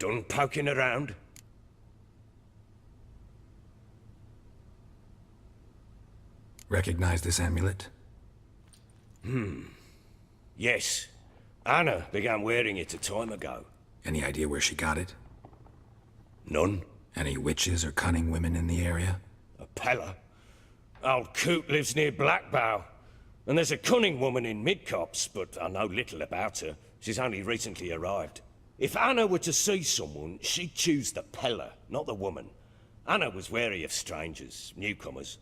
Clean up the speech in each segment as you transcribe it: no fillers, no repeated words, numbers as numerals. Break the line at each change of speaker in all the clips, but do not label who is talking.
Done poking around?
Recognize this amulet?
Yes. Anna began wearing it a time ago.
Any idea where she got it?
None.
Any witches or cunning women in the area?
A Pella. Old Coot lives near Blackbow. And there's a cunning woman in Midcopse, but I know little about her. She's only recently arrived. If Anna were to see someone, she'd choose the Pella, not the woman. Anna was wary of strangers, newcomers.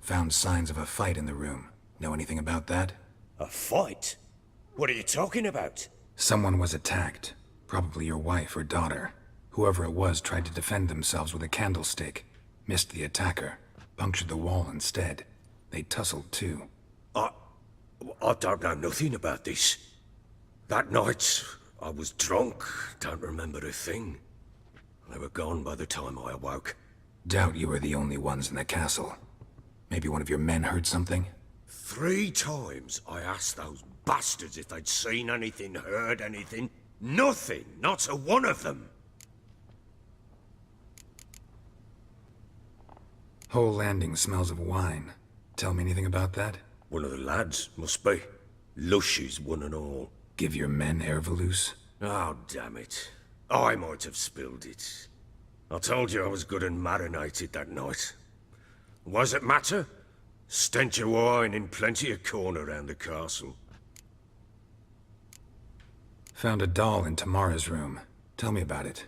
Found signs of a fight in the room. Know anything about that?
A fight? What are you talking about?
Someone was attacked. Probably your wife or daughter. Whoever it was tried to defend themselves with a candlestick. Missed the attacker. Punctured the wall instead. They tussled too.
I don't know nothing about this. That night, I was drunk. Don't remember a thing. They were gone by the time I awoke.
Doubt you were the only ones in the castle. Maybe one of your men heard something?
3 times I asked those bastards if they'd seen anything, heard anything. Nothing, not a one of them.
Whole landing smells of wine. Tell me anything about that?
One of the lads, must be. Lushes, one and all.
Give your men Ervelus?
Oh, damn it. I might have spilled it. I told you I was good and marinated that night. What does it matter? Stench of wine in plenty of corn around the castle.
Found a doll in Tamara's room. Tell me about it.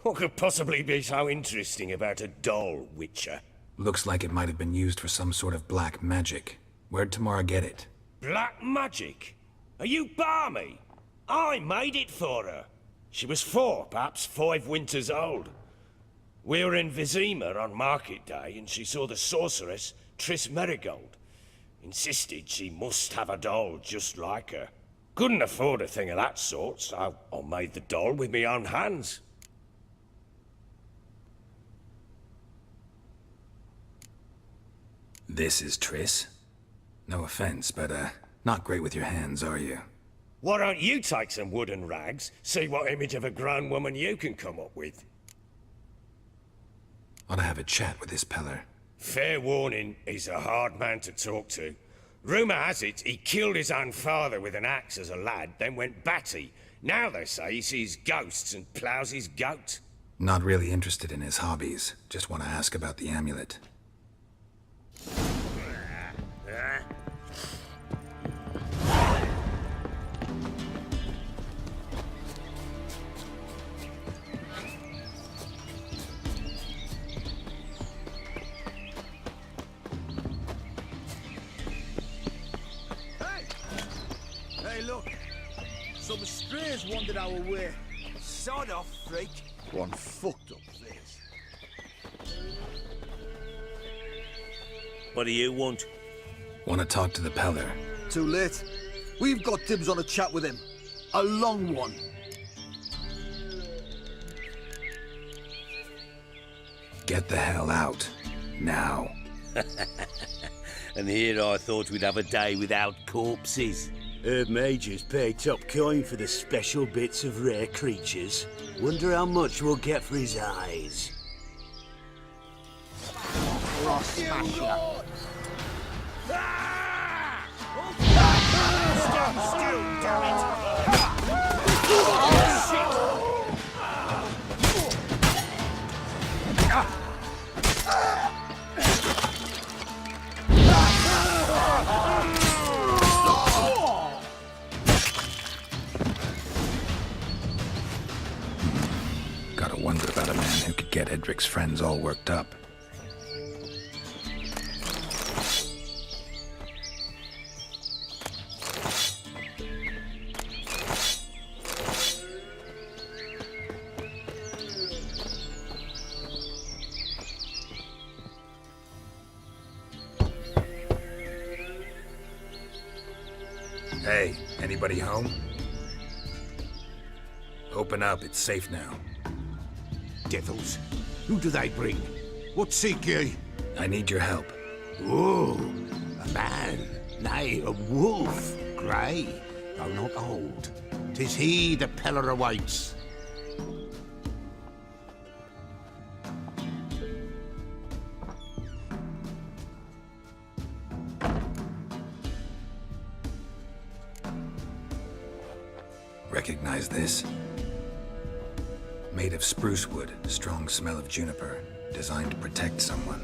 What could possibly be so interesting about a doll, Witcher?
Looks like it might have been used for some sort of black magic. Where'd Tamara get it?
Black magic? Are you balmy? I made it for her. She was 4, perhaps 5 winters old. We were in Vizima on market day, and she saw the sorceress, Triss Merigold. Insisted she must have a doll just like her. Couldn't afford a thing of that sort, so I made the doll with my own hands.
This is Triss? No offense, but, not great with your hands, are you?
Why don't you take some wooden rags, see what image of a grown woman you can come up with?
Ought to have a chat with this Peller.
Fair warning, he's a hard man to talk to. Rumour has it he killed his own father with an axe as a lad, then went batty. Now they say he sees ghosts and ploughs his goat.
Not really interested in his hobbies. Just want to ask about the amulet.
Hey, look! Some strays wandered our way.
Sod off, freak.
One fucked up face.
What do you want?
Want to talk to the Peller.
Too late. We've got dibs on a chat with him. A long one.
Get the hell out. Now.
And here I thought we'd have a day without corpses. Herb Majors pay top coin for the special bits of rare creatures. Wonder how much we'll get for his eyes.
Cross smasher.
Stand still, damn it!
Gotta wonder about a man who could get Edric's friends all worked up. Hey, anybody home? Open up, it's safe now.
Devils? Who do they bring? What seek ye?
I need your help.
Oh, a man. Nay, a wolf. grey, though not old. 'Tis he the Peller awaits.
Recognize this? Made of spruce wood, strong smell of juniper, designed to protect someone.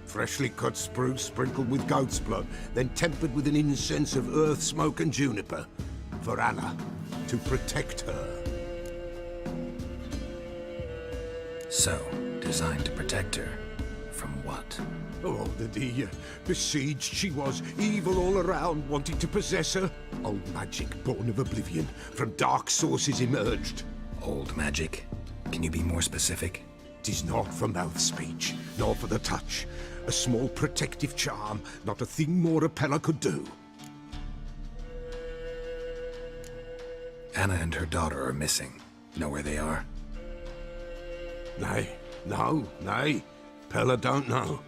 Freshly cut spruce sprinkled with goat's blood, then tempered with an incense of earth, smoke and juniper. For Anna, to protect her.
So, designed to protect her. From what?
Oh, the besieged she was, evil all around, wanting to possess her. Old magic, born of oblivion, from dark sources emerged.
Old magic? Can you be more specific?
'Tis not for mouth speech, nor for the touch. A small protective charm, not a thing more a Peller could do.
Anna and her daughter are missing. Know where they are?
Nay, Peller don't know.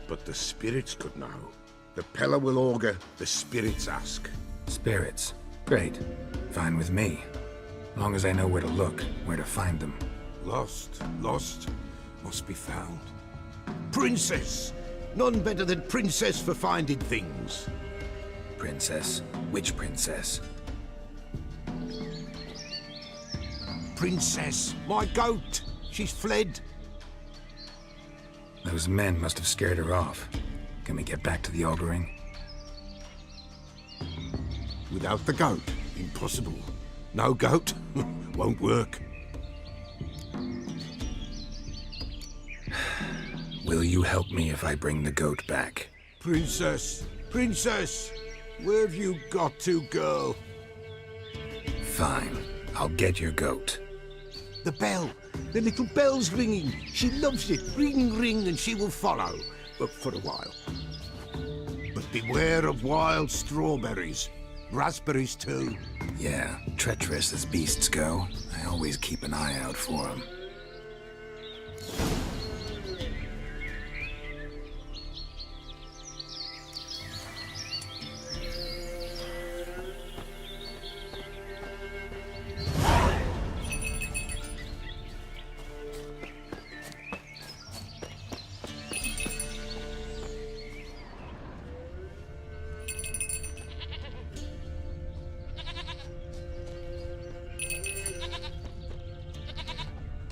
But the spirits could know. The Peller will augur, the spirits ask.
Spirits. Great. Fine with me. Long as I know where to look, where to find them.
Lost, must be found. Princess! None better than Princess for finding things.
Princess? Which princess?
Princess, my goat! She's fled.
Those men must have scared her off. Can we get back to the auguring?
Without the goat, impossible. No goat, won't work.
Will you help me if I bring the goat back?
Princess, where have you got to, girl?
Fine. I'll get your goat.
The bell, the little bell's ringing. She loves it. Ring, ring, and she will follow. But for a while. But beware of wild strawberries. Raspberries, too.
Yeah, treacherous as beasts go. I always keep an eye out for them.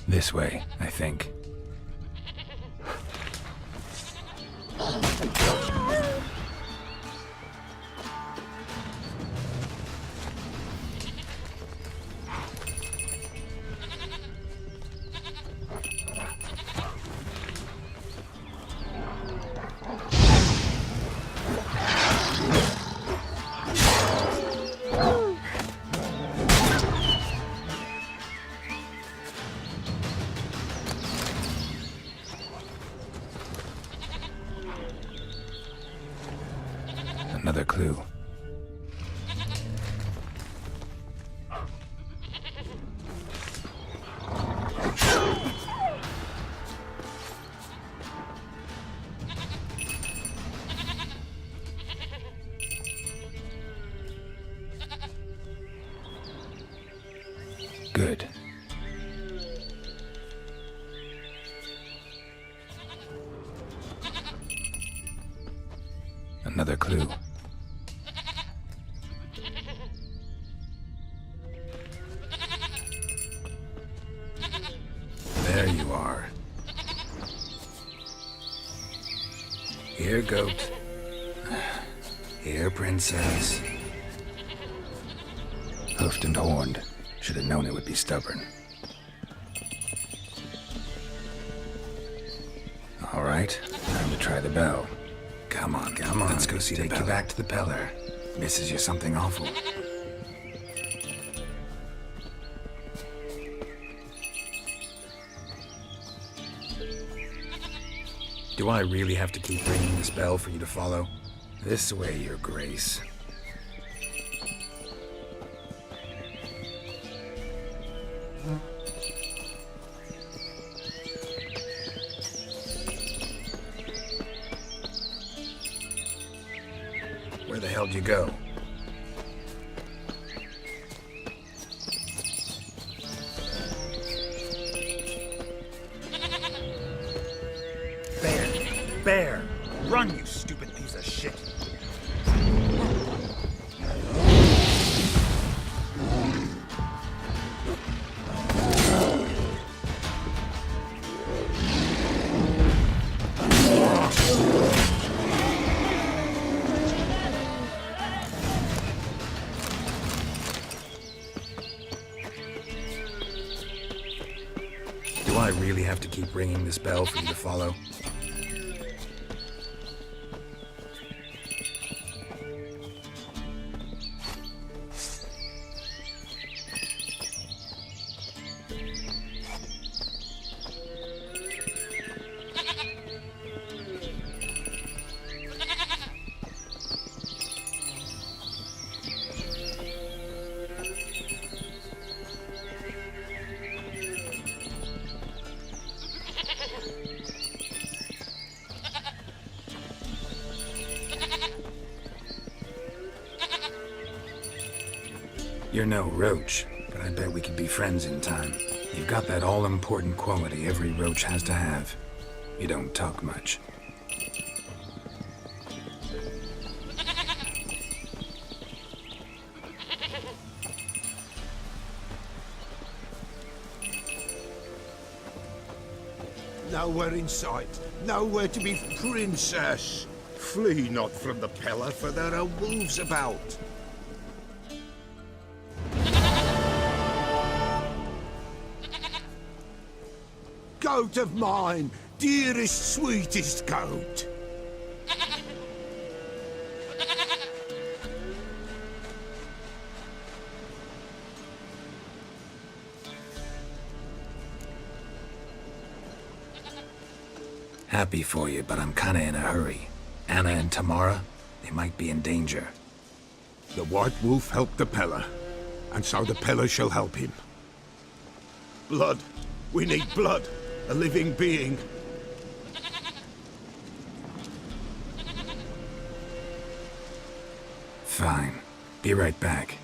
This way, I think. Another clue. Good. Another clue. There you are. Here, goat. Here, princess. Hoofed and horned. Should have known it would be stubborn. All right, time to try the bell. Come on, let's go see the Peller. Take you back to the Peller. Misses you something awful. Do I really have to keep ringing this bell for you to follow? This way, Your Grace. How'd you go?
Bear! Bear! Run, you stupid piece of shit!
Do I really have to keep ringing this bell for you to follow? You're no roach, but I bet we could be friends in time. You've got that all-important quality every roach has to have. You don't talk much.
Nowhere in sight. Nowhere to be, princess. Flee not from the Pella, for there are wolves about. Goat of mine, dearest, sweetest goat.
Happy for you, but I'm kinda in a hurry. Anna and Tamara, they might be in danger.
The White Wolf helped the Pella, and so the Pella shall help him. Blood. We need blood. A living being.
Fine. Be right back.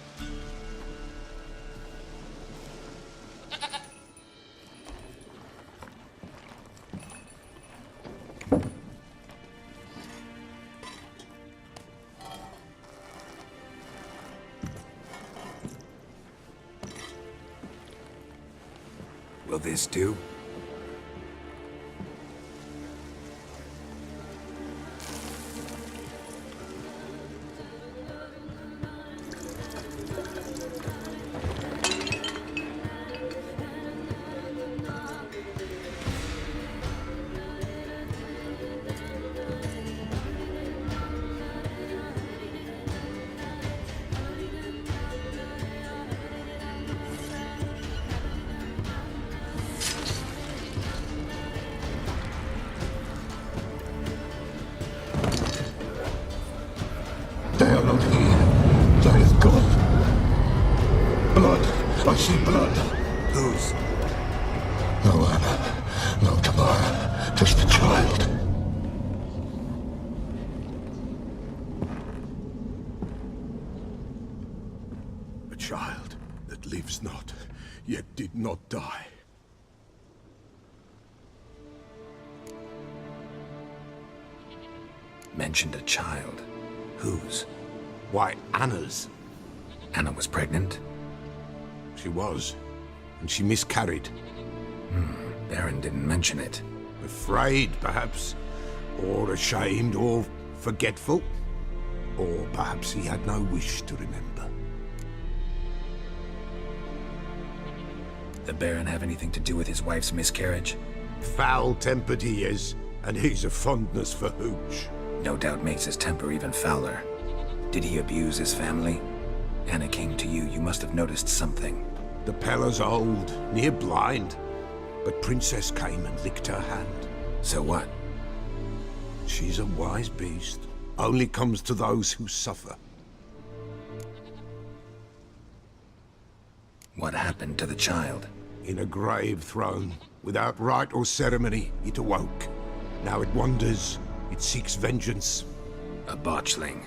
Will this do?
They are not here. They have gone. Blood. I see blood.
Whose?
No Anna. No Tamara. Just the child. A child that lives not, yet did not die.
Mentioned a child. Whose?
Why, Anna's.
Anna was pregnant?
She was, and she miscarried.
Baron didn't mention it.
Afraid, perhaps, or ashamed, or forgetful. Or perhaps he had no wish to remember.
The Baron have anything to do with his wife's miscarriage?
Foul-tempered he is, and he's a fondness for hooch.
No doubt makes his temper even fouler. Did he abuse his family? Anna came to you, you must have noticed something.
The Pella's old, near blind, but Princess came and licked her hand.
So what?
She's a wise beast, only comes to those who suffer.
What happened to the child?
In a grave thrown, without rite or ceremony, it awoke. Now it wanders, it seeks vengeance.
A botchling.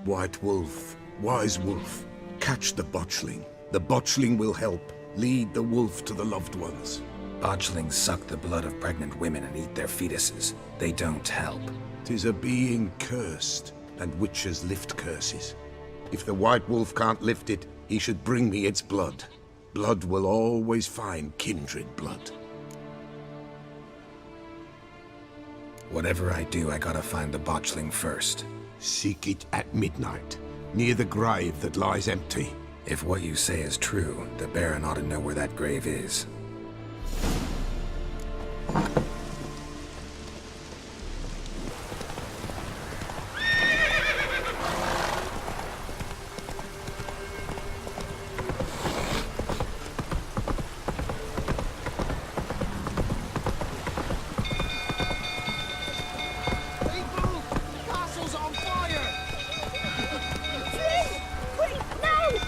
White Wolf, Wise Wolf, catch the botchling. The botchling will help. Lead the wolf to the loved ones.
Botchlings suck the blood of pregnant women and eat their fetuses. They don't help.
'Tis a being cursed, and witches lift curses. If the White Wolf can't lift it, he should bring me its blood. Blood will always find kindred blood.
Whatever I do, I gotta find the botchling first.
Seek it at midnight, near the grave that lies empty.
If what you say is true, the Baron ought to know where that grave is.
Castle's on fire!
Quick, no!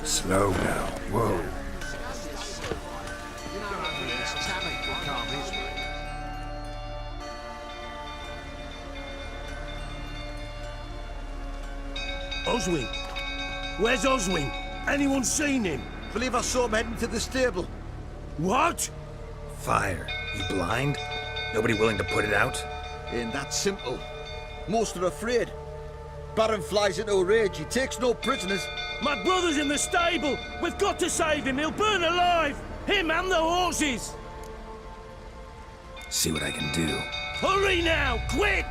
Slow now. Whoa.
Oswin! Where's Oswin? Anyone seen him?
Believe I saw him heading to the stable.
What?
Fire. You blind? Nobody willing to put it out?
Ain't that simple. Most are afraid. Baron flies into a rage. He takes no prisoners.
My brother's in the stable! We've got to save him! He'll burn alive! Him and the horses!
See what I can do.
Hurry now! Quick!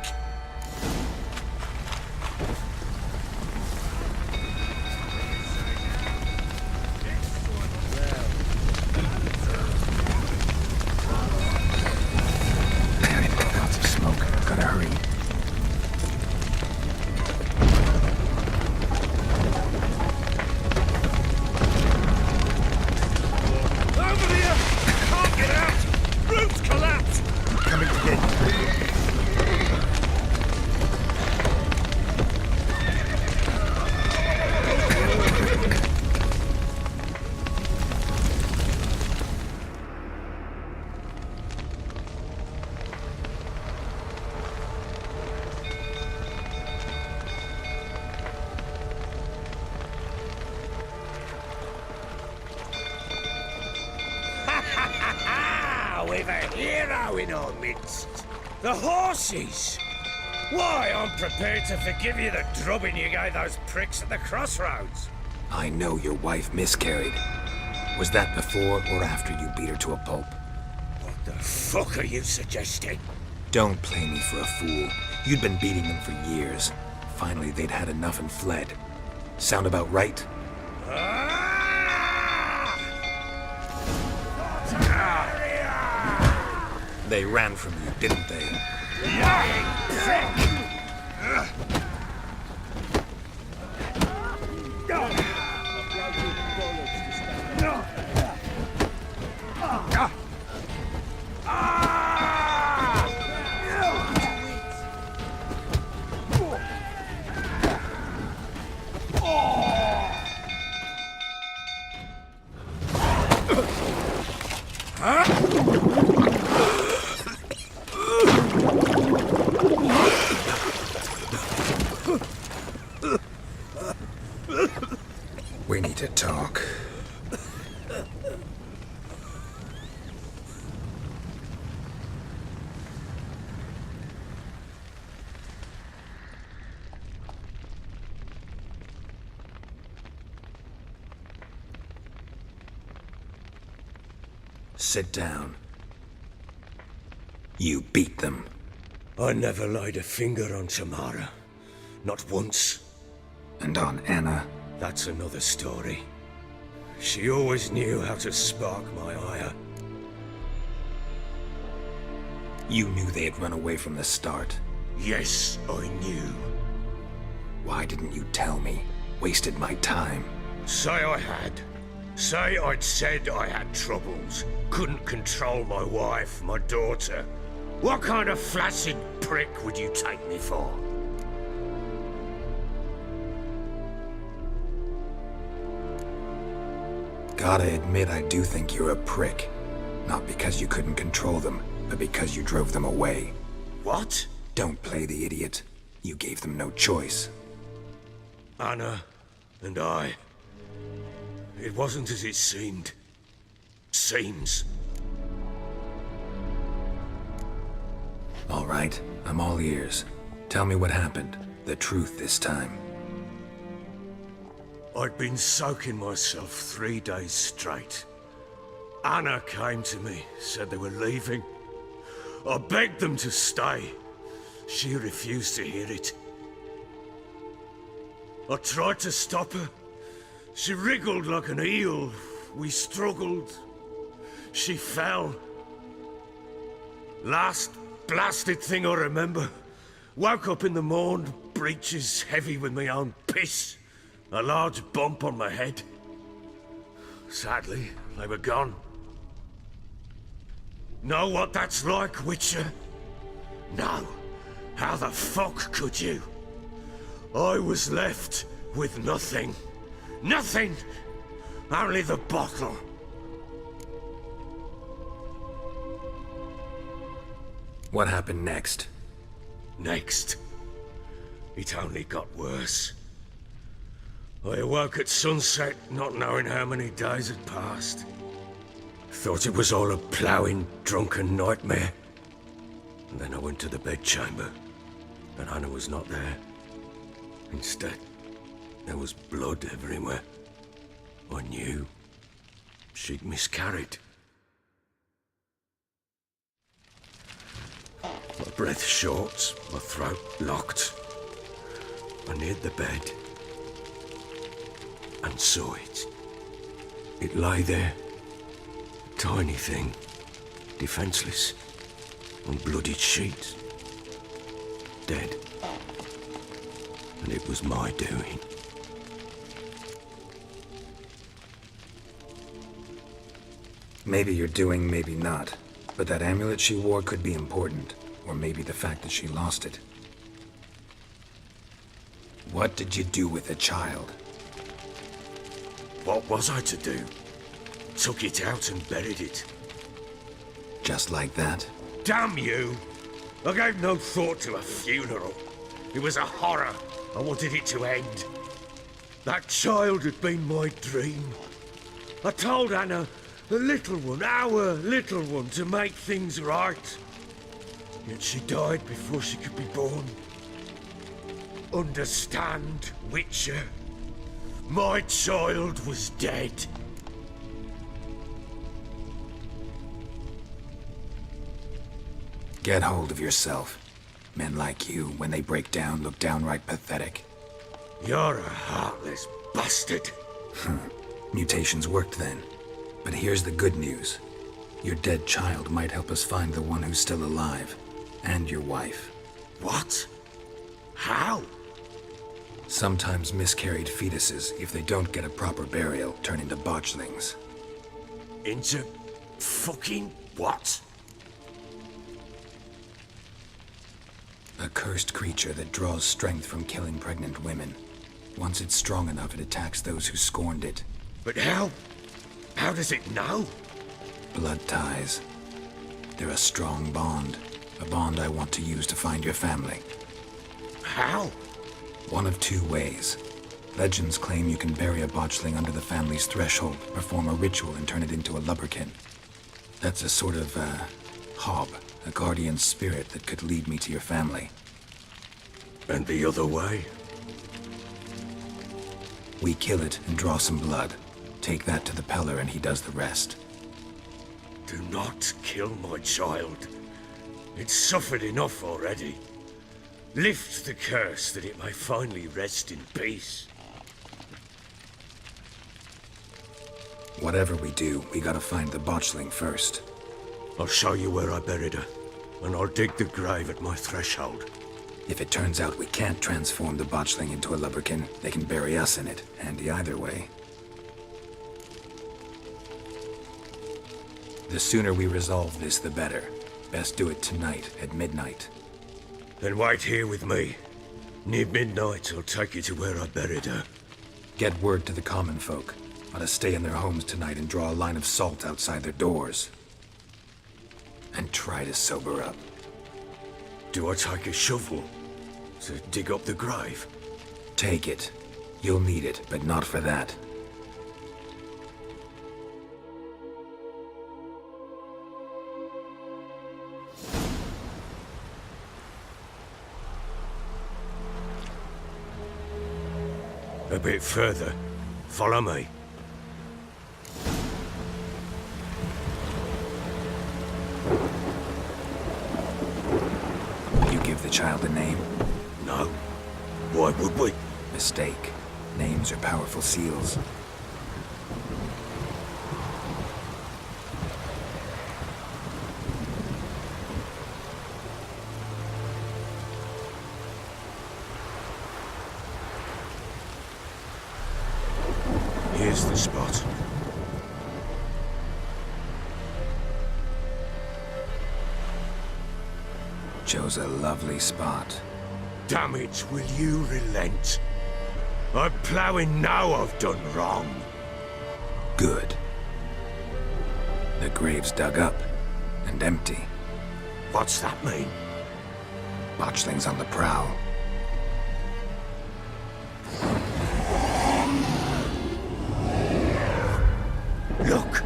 Lots of smoke. Gotta hurry.
Over here! Can't get out! Roof's collapsed!
Coming to get
We've a hero in our midst. The horses! Why, I'm prepared to forgive you the drubbing you gave those pricks at the crossroads.
I know your wife miscarried. Was that before or after you beat her to a pulp?
What the fuck are you suggesting?
Don't play me for a fool. You'd been beating them for years. Finally, they'd had enough and fled. Sound about right? They ran from you, didn't they? We need to talk. Sit down. You beat them.
I never laid a finger on Tamara. Not once.
And on Anna.
That's another story. She always knew how to spark my ire.
You knew they had run away from the start.
Yes, I knew.
Why didn't you tell me? Wasted my time.
Say I had. Say I'd said I had troubles. Couldn't control my wife, my daughter. What kind of flaccid prick would you take me for?
Gotta admit, I do think you're a prick. Not because you couldn't control them, but because you drove them away.
What?
Don't play the idiot. You gave them no choice.
Anna and I... It wasn't as it seemed. Seems.
All right, I'm all ears. Tell me what happened. The truth this time.
I'd been soaking myself 3 days straight. Anna came to me, said they were leaving. I begged them to stay. She refused to hear it. I tried to stop her. She wriggled like an eel. We struggled. She fell. Last blasted thing I remember. Woke up in the morn, breeches heavy with my own piss. A large bump on my head. Sadly, they were gone. Know what that's like, Witcher? No. How the fuck could you? I was left with nothing. Nothing! Only the bottle.
What happened next?
Next, it only got worse. I awoke at sunset, not knowing how many days had passed. Thought it was all a ploughing, drunken nightmare. And then I went to the bedchamber, but Anna was not there. Instead, there was blood everywhere. I knew she'd miscarried. My breath short, my throat locked. I neared the bed and saw it. It lay there, a tiny thing, defenseless, on bloodied sheets, dead. And it was my doing.
Maybe you're doing, maybe not. But that amulet she wore could be important. Or maybe the fact that she lost it. What did you do with the child?
What was I to do? Took it out and buried it.
Just like that?
Damn you! I gave no thought to a funeral. It was a horror. I wanted it to end. That child had been my dream. I told Anna, the little one, our little one, to make things right. Yet she died before she could be born. Understand, Witcher? My child was dead.
Get hold of yourself. Men like you, when they break down, look downright pathetic.
You're a heartless bastard.
Mutations worked then. But here's the good news. Your dead child might help us find the one who's still alive. And your wife.
What? How?
Sometimes miscarried fetuses, if they don't get a proper burial, turn into botchlings.
Into fucking what?
A cursed creature that draws strength from killing pregnant women. Once it's strong enough, it attacks those who scorned it.
But how? How does it know?
Blood ties. They're a strong bond. A bond I want to use to find your family.
How?
One of two ways. Legends claim you can bury a botchling under the family's threshold, perform a ritual, and turn it into a lubberkin. That's a sort of, hob, a guardian spirit that could lead me to your family.
And the other way?
We kill it and draw some blood. Take that to the Peller and he does the rest.
Do not kill my child. It's suffered enough already. Lift the curse that it may finally rest in peace.
Whatever we do, we gotta find the botchling first.
I'll show you where I buried her, and I'll dig the grave at my threshold.
If it turns out we can't transform the botchling into a lubberkin, they can bury us in it. Handy either way. The sooner we resolve this, the better. Best do it tonight at midnight.
Then wait here with me. Near midnight, I'll take you to where I buried her.
Get word to the common folk. Ought to stay in their homes tonight and draw a line of salt outside their doors. And try to sober up.
Do I take a shovel to dig up the grave?
Take it. You'll need it, but not for that.
A bit further. Follow me.
You give the child a name?
No. Why would we?
Mistake. Names are powerful seals.
Here's the spot.
Chose a lovely spot.
Damn it, will you relent? I'm ploughing now I've done wrong.
Good. The grave's dug up and empty.
What's that mean?
Botchling's on the prowl.
Look!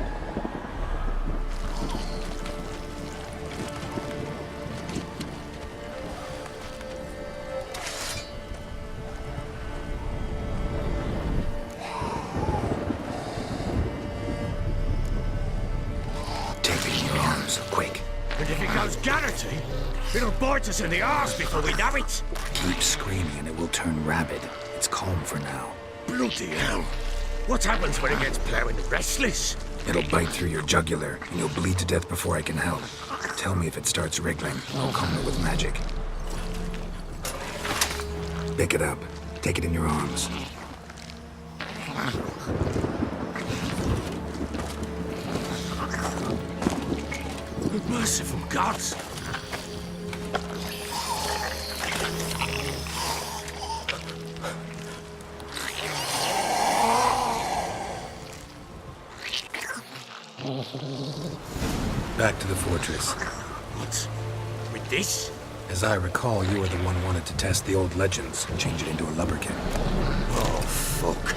Take it in your arms, quick.
And if it goes Garrity, it'll bite us in the arse before we know it.
Keep screaming and it will turn rabid. It's calm for now.
Bloody hell. What happens when it gets ploughing restless?
It'll bite through your jugular, and you'll bleed to death before I can help. Tell me if it starts wriggling. I'll calm it with magic. Pick it up. Take it in your arms.
Merciful gods!
Back to the fortress.
What? With this?
As I recall, you were the one wanted to test the old legends and change it into a lubberkin.
Oh, fuck.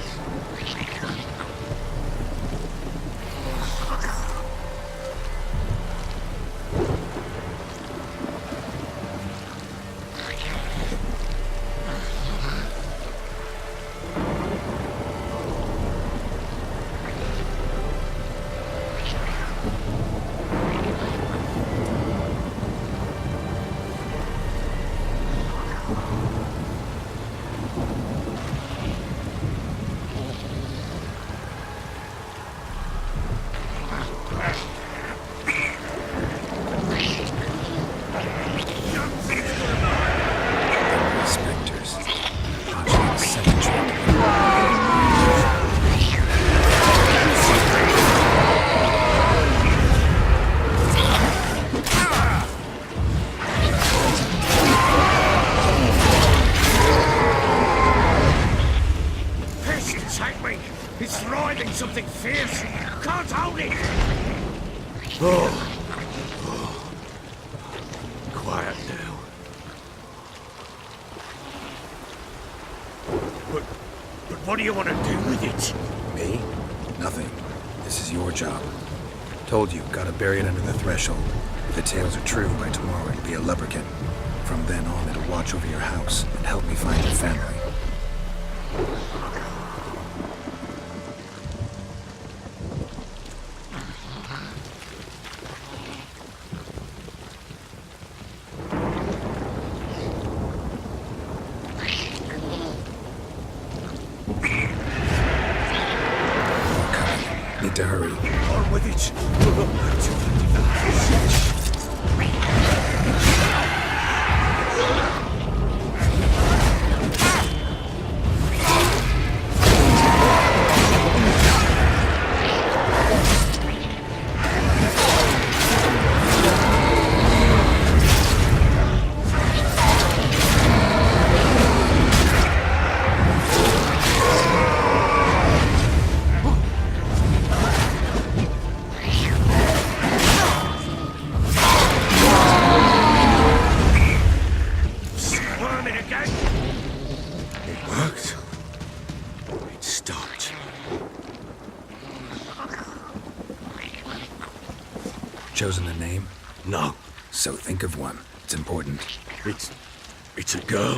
Spectres. Botchling's second trick.
Piss, take me! It's writhing something fierce! Can't hold it! Oh. Quiet now. But what do you want to do with it?
Me? Nothing. This is your job. Told you, gotta bury it under the threshold. If the tales are true, by tomorrow it'll be a lubberkin. From then on, it'll watch over your house and help me find your family. Need to hurry.
On with it!
Chosen a name?
No,
So think of one. It's important.
it's a girl.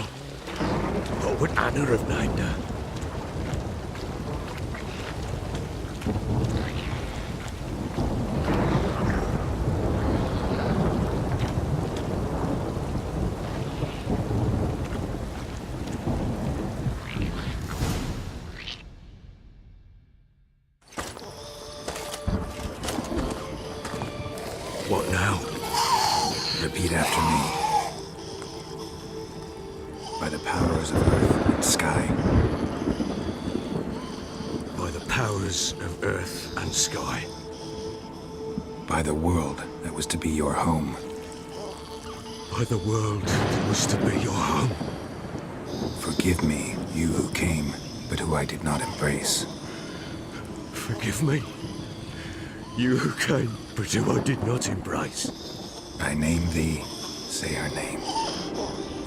What would Anna have named her? What now?
Repeat after me. By the powers of earth and sky.
By the powers of earth and sky.
By the world that was to be your home.
By the world that was to be your home.
Forgive me, you who came, but who I did not embrace.
Forgive me. You who came, but who I did not embrace.
I name thee, say her name,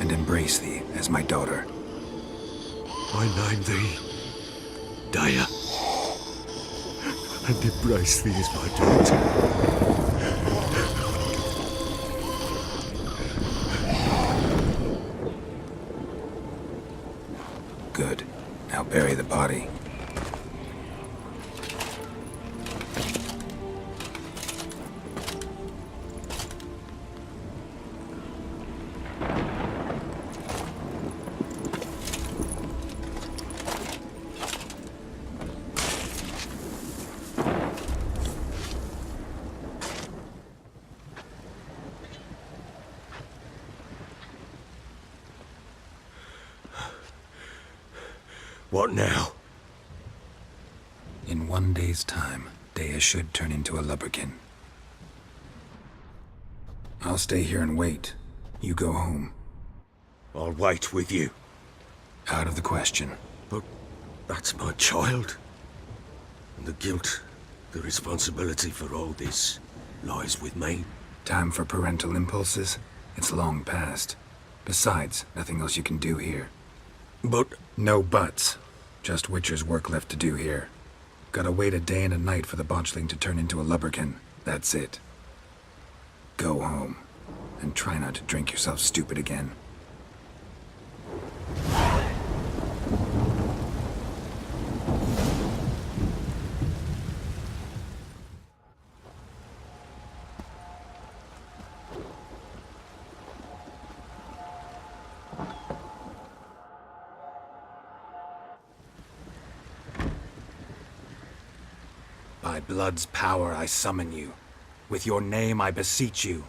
and embrace thee as my daughter.
I name thee Daya, and embrace thee as my daughter.
Good. Now bury the body.
What now?
In 1 day's time, Dea should turn into a lubberkin. I'll stay here and wait. You go home.
I'll wait with you.
Out of the question.
But that's my child. And the guilt, the responsibility for all this lies with me.
Time for parental impulses? It's long past. Besides, nothing else you can do here.
But
No buts. Just Witcher's work left to do here. Gotta wait a day and a night for the botchling to turn into a lubberkin. That's it. Go home. And try not to drink yourself stupid again. By blood's power I summon you. With your name I beseech you.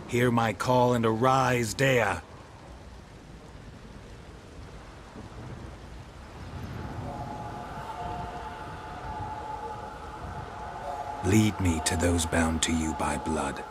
Hear my call and arise, Dea. Lead me to those bound to you by blood.